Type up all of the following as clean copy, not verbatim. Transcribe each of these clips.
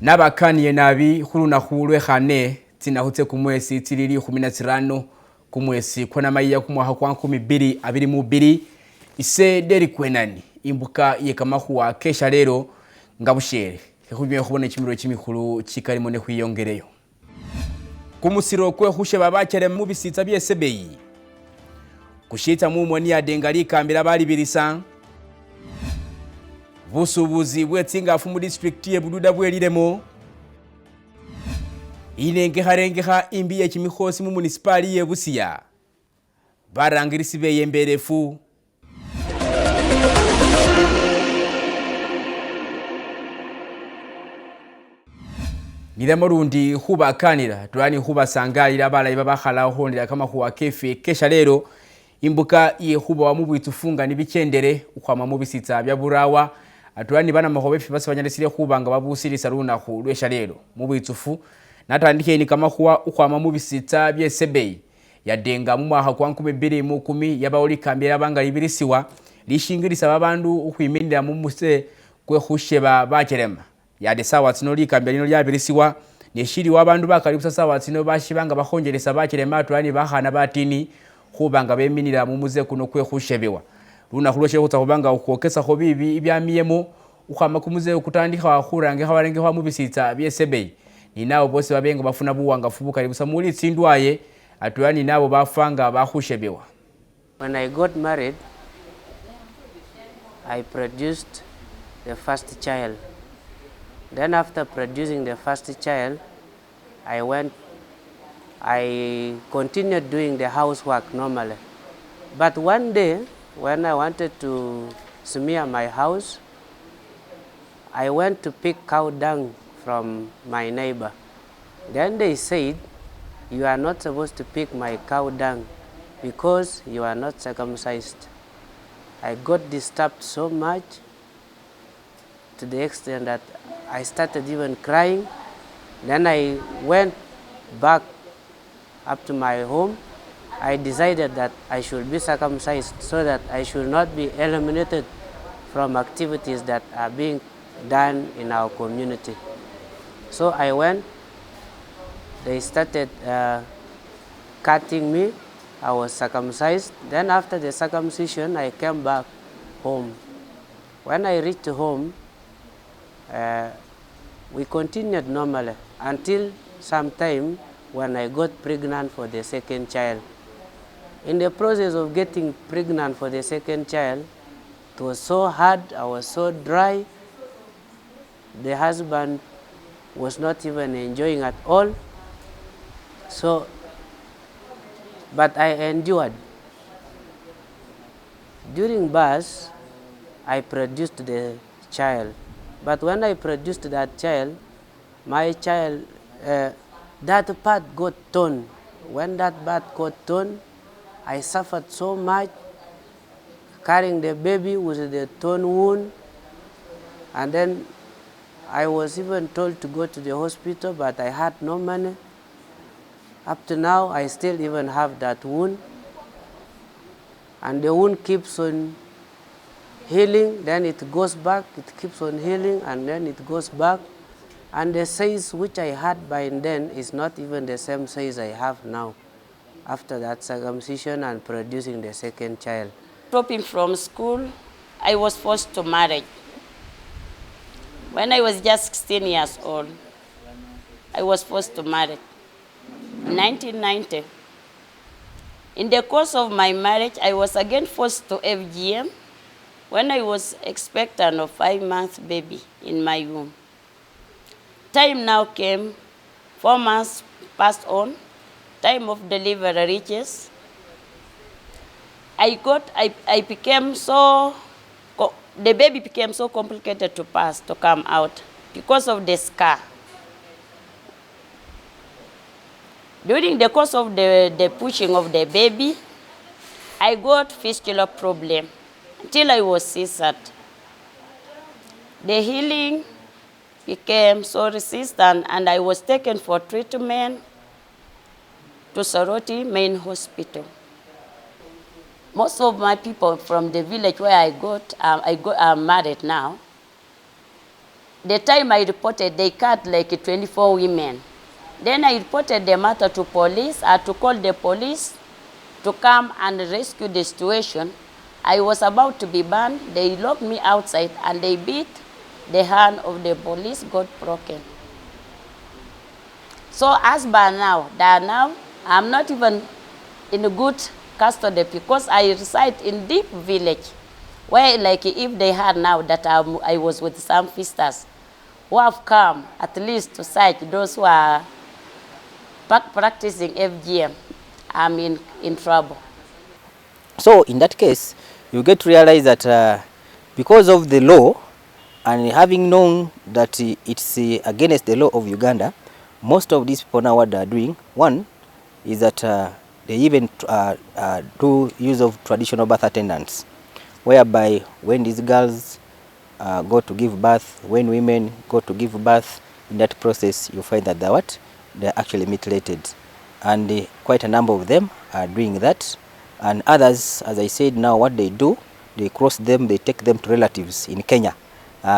Nabakaniye nabi hulunaku lwehane tinahutse ku mwezi tilili 15 ku mwezi kwa namaiya ku mwaka kwa 2022 ise deri kwenani imbuka yekamahuwa kesha lero ngabushere hekujwe kubona kimiro kimikuru kikarimo ne kwiyongereyo kumusiro kwe hushe babakere mu bisitsa byesebeyi kushita mu moni ya dengali kambira bali birisa busubuzi bwetsingafu mu district ye bududa bweliremo inengeha imbi ya kimikhosi mu municipali ye Busia barangirisi beyemberefu Nilamurundi huba kanira turani huba sangalira balayi babakhala hondera kama huwa kefe kesha lero imbuka ye huba wa mubwitufunga nibikendere ukwama mubisitsa bya burawa aturani bana mahobefi basabanyalisire hubanga babusirisa runaku lwesha lero mubwitufu natandike ni kama huwa ukwama mubisitsa byesebei yadenga mu mwaka kwa 2010 yabaoli kambira banga libirisiwa lishingirisa babandu ukwiminira mu muse kwe husheba bakerema yade sawa tino likambira lino lyabirisiwa neshiri wabandu bakalibusa sawa tino bashibanga bahongeresa bakirema aturani bahana batini hubanga beminira mu muze kuno kwe hushebewa luna khuloshe kutakubanga ukwokesa ho bibi ibyamiyemo ukhama kumuze kutandika hurange habarenge ha mubisitsa byesebei ni nabo bose babenga bafuna buwanga fubuka libusa muri tsindwaye aturani nabo bafanga bahushebewa. When I got married, I produced the first child. Then after producing the first child, I continued doing the housework normally. But one day, when I wanted to smear my house, I went to pick cow dung from my neighbor. Then they said, "You are not supposed to pick my cow dung because you are not circumcised." I got disturbed so much to the extent that I started even crying. Then I went back up to my home. I decided that I should be circumcised so that I should not be eliminated from activities that are being done in our community. So I went, they started cutting me. I was circumcised. Then after the circumcision, I came back home. When I reached home, we continued normally until sometime when I got pregnant for the second child. In the process of getting pregnant for the second child, it was so hard, I was so dry. The husband was not even enjoying at all. So, but I endured. During birth, I produced the child. But when I produced that child, my child, that part got torn. When that part got torn, I suffered so much carrying the baby with the torn wound. And then I was even told to go to the hospital, but I had no money. Up to now, I still even have that wound. And the wound keeps on healing, then it goes back, it keeps on healing, and then it goes back. And the size which I had by then is not even the same size I have now after that circumcision and producing the second child. Dropping from school, I was forced to marry. When I was just 16 years old, I was forced to marry. In 1990, in the course of my marriage, I was again forced to FGM when I was expectant of 5-month baby in my womb. Time now came, 4 months passed on, time of delivery reaches. The baby became so complicated to come out because of the scar. During the course of the pushing of the baby, I got fistula problem until I was scissored. The healing became so resistant and I was taken for treatment to Soroti Main Hospital. Most of my people from the village where I got are married now. the time I reported, they cut like 24 women. Then I reported the matter to police. I had to call the police to come and rescue the situation. I was about to be banned. They locked me outside and they beat the hand of the police, got broken. So as by now, I'm not even in a good custody because I reside in deep village where like if they had now that I was with some sisters who have come at least to search those who are practicing FGM, I'm in trouble. So in that case, you get to realize that because of the law and having known that it's against the law of Uganda, most of these people now what they are doing, one is that they even do use of traditional birth attendants, whereby when these girls go to give birth, when women go to give birth, in that process you find that they're actually mutilated, and quite a number of them are doing that. And others, as I said, now what they do, they cross them, they take them to relatives in Kenya,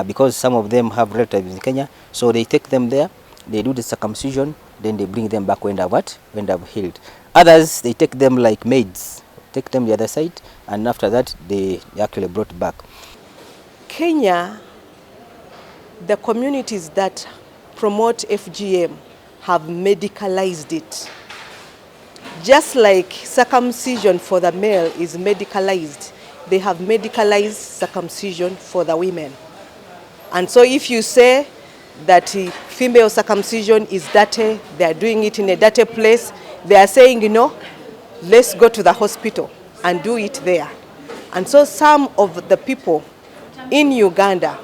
because some of them have relatives in Kenya, so they take them there, they do the circumcision, then they bring them back when they've healed. Others, they take them like maids, take them the other side, and after that they actually brought back. Kenya, the communities that promote FGM have medicalized it. Just like circumcision for the male is medicalized, they have medicalized circumcision for the women. And so if you say that female circumcision is dirty, they are doing it in a dirty place, they are saying, you know, let's go to the hospital and do it there. And so some of the people in Uganda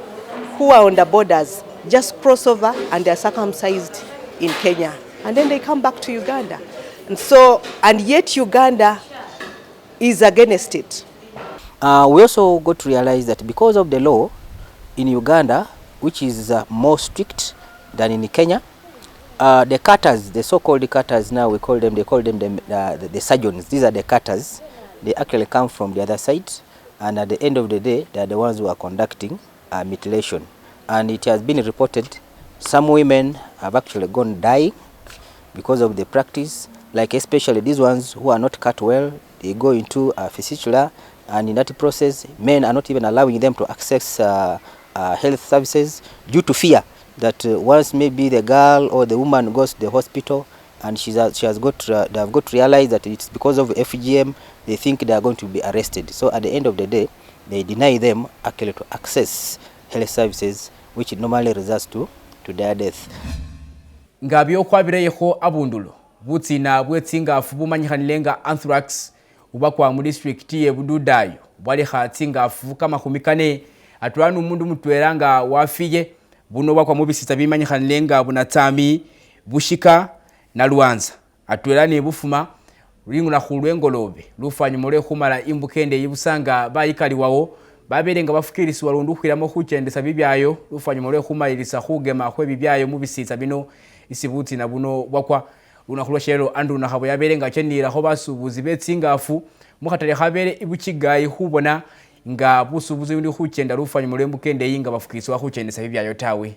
who are on the borders just cross over and they're circumcised in Kenya. And then they come back to Uganda. And yet Uganda is against it. We also got to realize that because of the law in Uganda, which is more strict than in Kenya, the cutters, the so-called cutters now, they call them the surgeons. These are the cutters. They actually come from the other side, and at the end of the day, they are the ones who are conducting mutilation. And it has been reported some women have actually gone dying because of the practice, like especially these ones who are not cut well, they go into a fistula, and in that process, men are not even allowing them to access health services due to fear that once maybe the girl or the woman goes to the hospital and they have got to realize that it's because of FGM, they think they are going to be arrested. So at the end of the day, they deny them actually to access health services, which normally results to their death. Ngabyo kwabireyeho abundulo butsina bwetsingafu bumanyikhanilenga anthrax ubakwa mu district ye Bududayo bwali khatsingafu kamakhumikane atwana umundu mutwera nga wafiye buno bakwa mu bisita bimanyikhanilenga bunatsami bushika na Luanza atwera ne bufuma ringula khulwengolobe lufanyuma lwe khumala imbukende yibusanga bayikaliwawo baberenga bafukiriswa lundu khwiramo khuchendesa bibyayo lufanyuma lwe khumayilisa khugema khwe bibyayo mu bisita bino isibuti na buno bakwa lunakhulwa Shaleelo andu nakhabo yaberenga chenira kho basubuzi betsingafu mukhatale khabere ibuchigayi khubona nga busubuzi ndi khuchenda lufanyuma lwe imbukende yinga bafukiriswa khuchendesa bibyayo tawe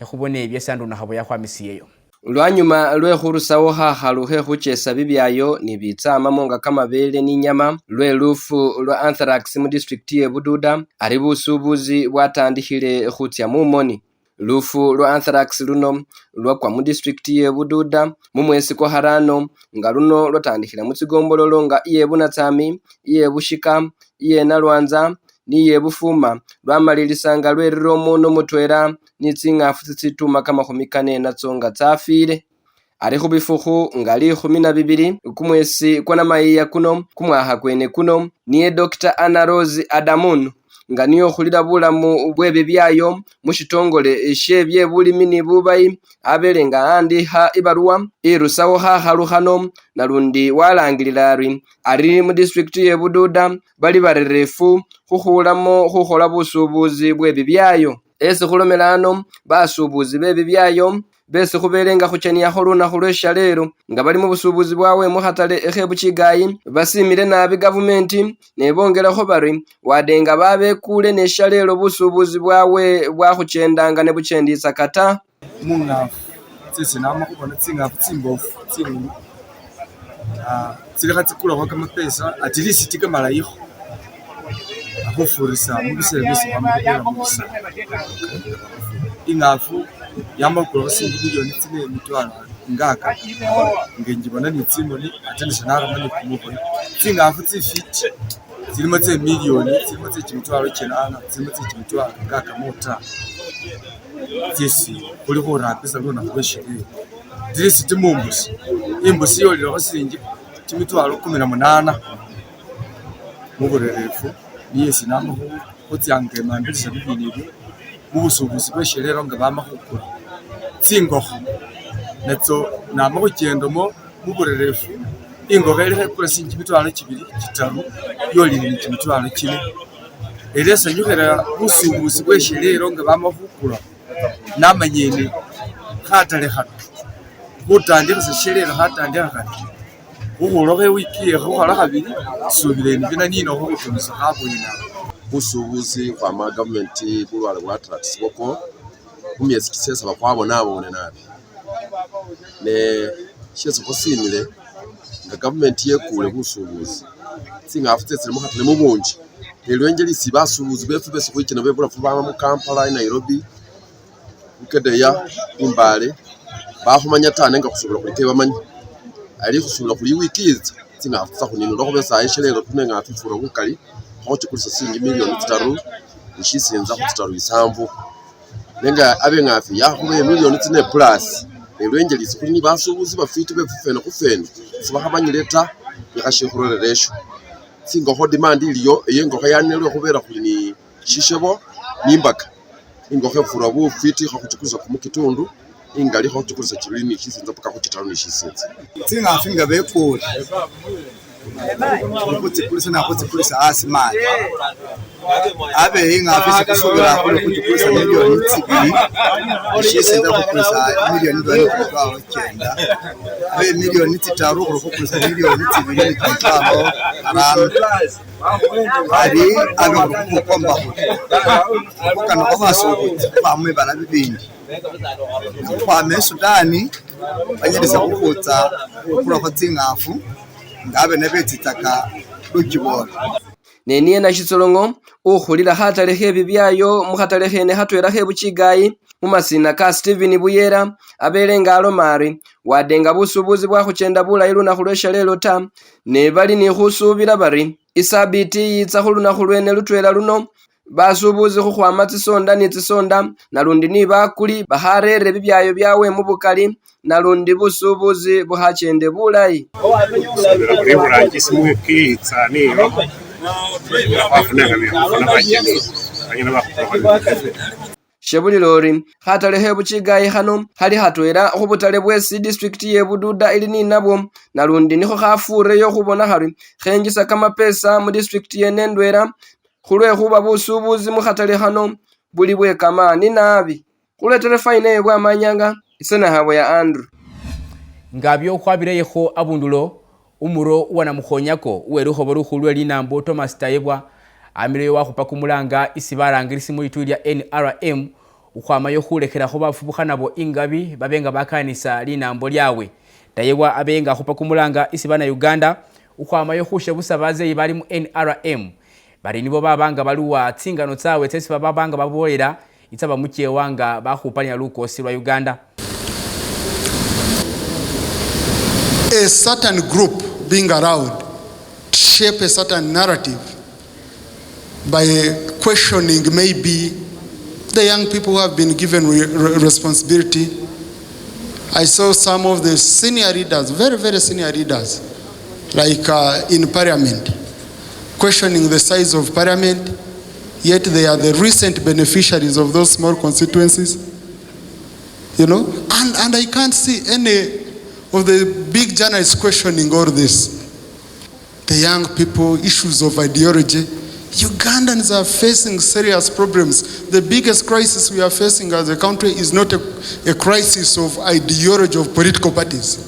ekhubone byesandu nakhabo yakhwamisiyeyo. Lwanyuma lwekhurusawo khakhalu khekhuchesa bibyayo ni bitsama nga kamabele ni nyama lwe lufu lwa anthrax mu district ye Bududa ari busubuzi bwatandikhile khutsya mumoni. Lufu lwa anthrax luno lwakwa mu district ye Bududa mu mwezi kwa harano nga luno lwatandikhila mu tsigombololo nga iye Bunatsami, iye Bushika, iye Nalwanza ni iye Bufuma lwamalilisa nga lweriro muno mutwera ni tsingafu tsitsituma kamakhumikane natso nga tsafile. Ari khubifukhu ngali 12 kumwesi kwa namaiya kuno kumwaha kwene kuno niye Dr. Anna Rose Adamun nga niyo khulira bulamu bwebe byayo mushitongole shebye bulimi ni bubayi abelenga andikha ibaruwa irusawo khakhalu khano nalundi walangilila ari mu district ye Bududa bali barerefu khukhola busubuzi bwebe byayo. Esi khulomelano basubuzi bebe byayo bese khubelenga khuchaniakho lunakhu lwe Shaleelo nga bali mu busubuzi bwawe mu khatale ekhebuchigayi basimile nabi gavumenti ne bongelakho bari wadenga babekule ne Shaleelo busubuzi bwawe bwakhuchendanga ne buchendisa kata mungafu sisi nama khubona tsingafu tsimbofu tsimulu tsilekha tsikulakho kamapesa at least tikamalayikho akhufurisa mubisele byesi khwamakhubela mubisa ingafu yamakula singi milioni 4 ngaka ngenjibona ni tsimuli ate nishanarama ni kumubona tsingafu tsifiti zilimo tse milioni zilimo tse chimitwalo chenana zilimo tse chimitwalo ngaka mota tsisi kuli khurapisa luna khweshile tsisi timumbusi imbusi yolilekho singi chimitwalo 18 muburerefu niyesi nama khutsyanga emambilisa bibini ebyo mubusubuzi bweshelelo nga bamakhukula tsingokho natso nama khuchendomo muburerefu ingokho elikho ekula singi chimitwalo 2-3 yolile ni chimitwalo 4 era esanyukhila busubuzi bweshelelo nga bamakhukula namanyene khatale khano khutandikhisa Shaleelo khatandikha khati khukhulakho ewiki yekhukhola khabili subile binanino khubutumisa khabwina busubuzi khwama gavumenti bulwale bwa anthrax boko kumyesi kisesa bakhwabonabone nabi ne shesi khusimile nga gavumenti yekule busubuzi tsingafu tsetsile mukhatale mubunji elwenjelisi basubuzi befu besi khwichina bebulafu bama mu Kampala, Nairobi, Bukedeya, Imbale bakhumanya tane nga khusubula khulike bamanyi ali khusubula khuli wiki iza tsingafu tsa khunino lokhubesa Shaleelo tunenga afifura bukali khochikulisa singi milioni 3 nishisinza khu 3 nenga abengafi yakhube milioni 4 plus elwenjelisi khuli ni basubuzi bafiti befufene khufene sibakhamanyile ta yakhashikhureresho tsingokho demand iliyo eyengokho yanelwe khubera khuli ni shishebo nimbaka ingokho efura bufiti khakuchikulisa kumukitundu ingali khakuchikulisa chibili ni shisinza paka kuchitalo ni shisinza tsingafu nga bekule kutsikulisa na kutsikulisa asimani abe ingafu sikusubira kule kuchikulisa milioni 2 shisinza kukulisa milioni 2.9 abe milioni 3 kukulisa milioni 2.5 ari abe kukomba kana kwasubuti pamwe bana bibindi kwa Sudani banyereza kukhutsa kula kwa tsingafu ngabe nebetsitaka lukibona neniye na Shitsolongo ukhulila khatale khe bibyayo mukhatale khene khatwela khe buchigayi mumasina ka Steven Buyera abelenga alomari wadenga busubuzi bwa khuchenda bulayi lunakhu lwe Shaleelo ta ne bali ni khusubila bari isabiti yitsa khulunakhu lwene lutwela luno basubuzi khukhwama tsisonda ni tsisonda nalundi ni bakuli baharere bibyayo byawe mu bukali nalundi busubuzi buhachende bulayi Shebulilori khatale he buchigayi khano khali khatwela khubutale bwesi district ye Bududa ili ni nabwo nalundi nikho khafureyo khubona khari khenjisa kamapesa mu district ye Nendwera khulwe khuba busubuzi mu khatale khano buli bwe kamani nabi khuletele faine bwa manyanga isena habo ya Andrew ngabyo khwabireyekho abundulo umuro wana mukhonyako uwerukho borukhulwe linambo Thomas Tayebwa amireyo wakhupa kumulanga isibarangirisi mu itu lya NRM ukhwamayo khulekhelakho bafubukhanabo ingabi babenga bakanisa linambo lyawe Tayebwa abenga khupa kumulanga isibana Uganda ukhwamayo khushebusa bazeyi bali mu NRM bari nibo babanga baluwa tsingano tsawe tsesi babanga babolera itsaba muchewanga bakhupanya lukosi lwa Uganda. A certain group being around to shape a certain narrative by questioning maybe the young people who have been given responsibility. I saw some of the senior leaders, very, very senior leaders, like in parliament, questioning the size of parliament, yet they are the recent beneficiaries of those small constituencies, you know, and I can't see any of the big journalists questioning all this. The young people, issues of ideology, Ugandans are facing serious problems. The biggest crisis we are facing as a country is not a crisis of ideology of political parties.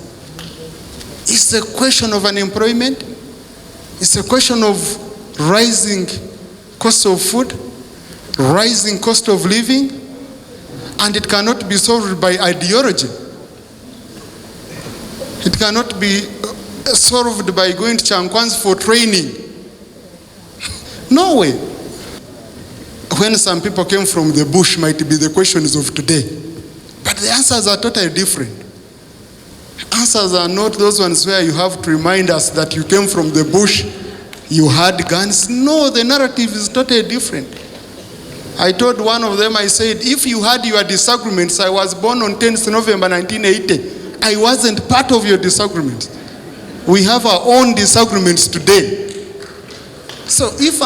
It's a question of unemployment. It's a question of rising cost of food, rising cost of living, and it cannot be solved by ideology. It cannot be solved by going to Chankwans for training. No way. When some people came from the bush might be the questions of today. But the answers are totally different. Answers are not those ones where you have to remind us that you came from the bush, you had guns. No, the narrative is totally different. I told one of them, I said, if you had your disagreements, I was born on 10th November 1980. I wasn't part of your disagreements. We have our own disagreements today. So if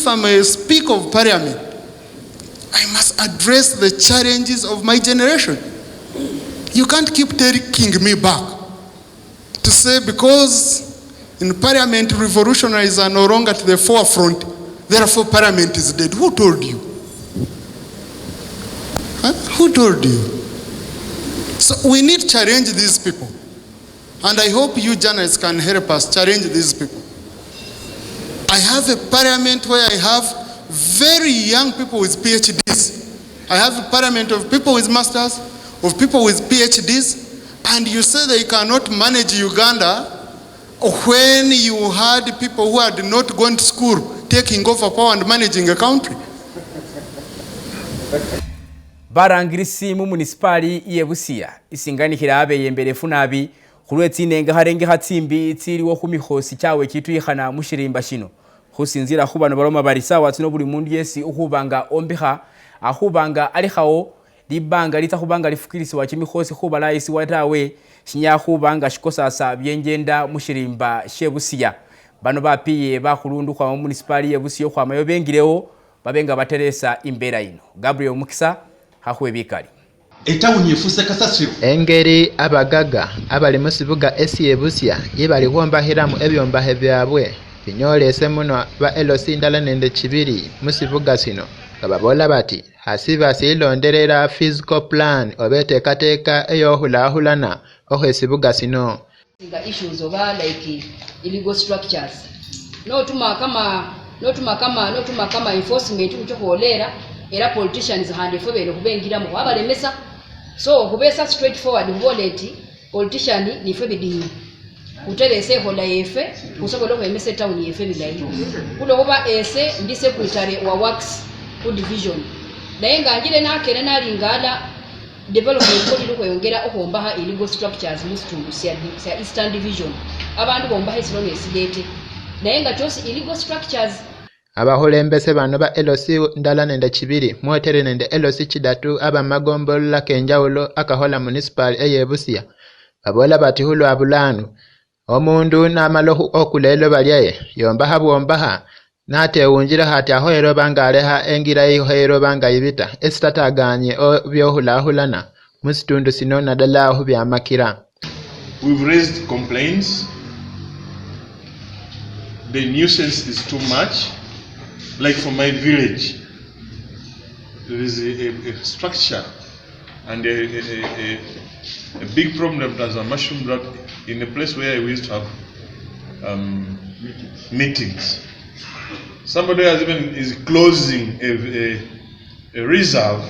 I'm a Speaker of Parliament, I must address the challenges of my generation. You can't keep taking me back to say because in Parliament revolutionaries are no longer at the forefront, therefore Parliament is dead. Who told you? Huh? Who told you? So we need to challenge these people. And I hope you journalists can help us challenge these people. I have a parliament where I have very young people with PhDs. I have a parliament of people with masters, of people with PhDs, and you say they cannot manage Uganda when you had people who had not gone to school taking over power and managing a country. Barangirisi mu municipali ye Busia isinganikira abeye mbere funabi kulwetsinenga harenge hatsimbi tsiriwo kumikhosi cyawe kituyihana mushirimba shino khusinzira khubano baloma bali sawa tsino buli mundu yesi ukhubanga ombiha akhubanga alikhawo libanga litakhubanga lifukirisi wa kimikhosi khubala isi watawe shinya khubanga shikosasa byenjenda mushirimba she Busia bano bapiye bakhulundu kwa municipali ye Busia kwa mayo bengirewo babenga bateresa imbera ino. Gabriel Mukisa hakhwe bikali etawuni yefuse kasasiro engeri abagaga abali mu kibuga esi Busia yebali kuombahiramu ebyombahe byabwe binyolese muno ba LOC ndala nende kibiri mu kibuga sino babola bati hasiba silonderera physical plan obeteekateeka eyohulahulana okwekibuga sino issues over like illegal structures notuma kama enforcement uchokolera era politicians hande fobero kubengira mu abalemesa so kubesa straightforward voleti politician ni febidi uterese hola yefe usobola kwemesa town yefe bilayi kulo kuba ese ndi secretary wa works ku division nayenga ngire nakere nalingala development kodi lukuyongera okwombaha illegal structures mustundu sia Eastern Division abantu bombaha isirone esidete nayenga chose illegal structures abahulembese bano ba LOC ndala nende kibiri mwotere nende LOC kidatu aba magombola kenjawulo akahola municipal eye Busia babola bati hulwa bulanu omundu namalohu okulelo balyaye yombaha bwombaha nate unjira hati ahoero bangaleha engira ihoero bangayibita esitataganye byohulahulana musitundu sino nadala ahu byamakira. We've raised complaints. The nuisance is too much. Like for my village, there is a structure and a big problem as a mushroom block in a place where we used to have meetings. Somebody has even is closing a reserve,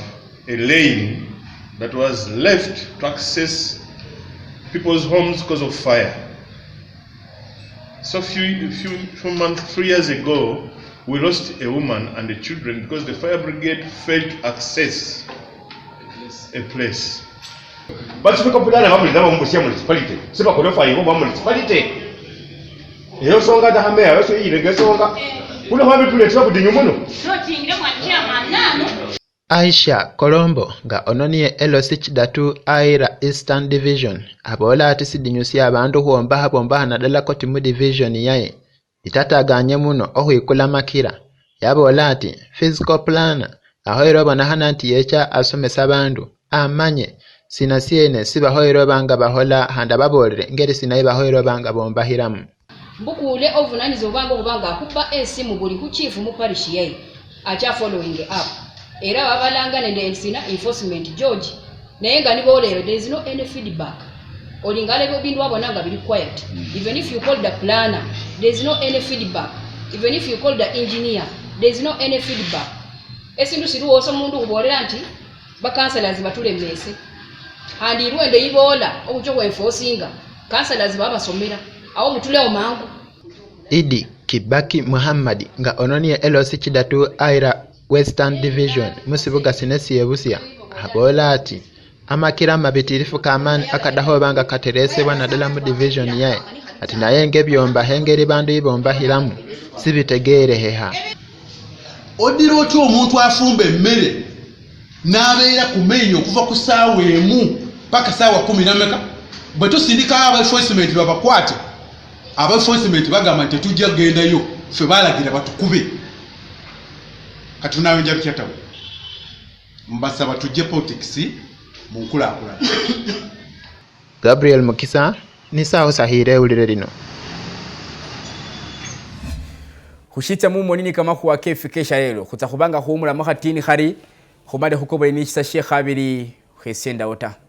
a lane that was left to access people's homes because of fire. So a few months, 3 years ago, we lost a woman and the children because the fire brigade failed to access a place. But we can put down a municipality. Super qualifying one municipality. You saw that I may also eat a guest over. Who don't have to trouble the Yumuno? Aisha Colombo nga ononiye LOC kidatu Aira Eastern Division abola ati sidinyusi abantu huombaha bombaha nadala koti mu division yaye itataganye muno ohwikula makira yabola ati physical plan ahoero banahana nti yecha asomesa abantu amanye sinasiene sibahoero banga bahola handa babolere ngeri sinayi bahoero banga bombahiramu. mbukule ovunanizo bwangu kubanga akuba esimu buli ku chief mu parish yayi acha following up era babalanga nende ensina enforcement George naye nga nibolero there is no any feedback olingale bintu wabonanga bili quiet even if you call the planner there is no any feedback even if you call the engineer there is no any feedback esindu siruwoso mundu kubolera nti bakansalazi batulemese handi rwende ibola okucho kwa enforcinga kansalazi babasomera awo mutuleo mangu. Idi Kibaki Muhammad nga ononie LOC Kidatu Aira Western Division musibuga Sinesi Yebusia abola ati amakira mabitirifu kamani akadaho banga kateresebwa naddala mu division yaye ati naye ngebyomba hengeri bandu ibomba hiramu sibitegere heha odiro otyo omuntu afumba emmere n'abeera ku menyo okuva ku ssaawa emu paka ssaawa 10 bwe tusindika abaenforcement babakwate abaenforcement bagamba nti tetujja kugendayo ffe baalagira batukube kati naawe nja kukyatawo mbasaba tujje politics mu nkulaakulana. Gabriel Mukisa nisaawo sahire ulire lino hushitsa mumo nini kama kuwa kefi kesha lelo kutakubanga huumula mahatini khari khumade hukobole ni chisa shekha abiri khesenda ota.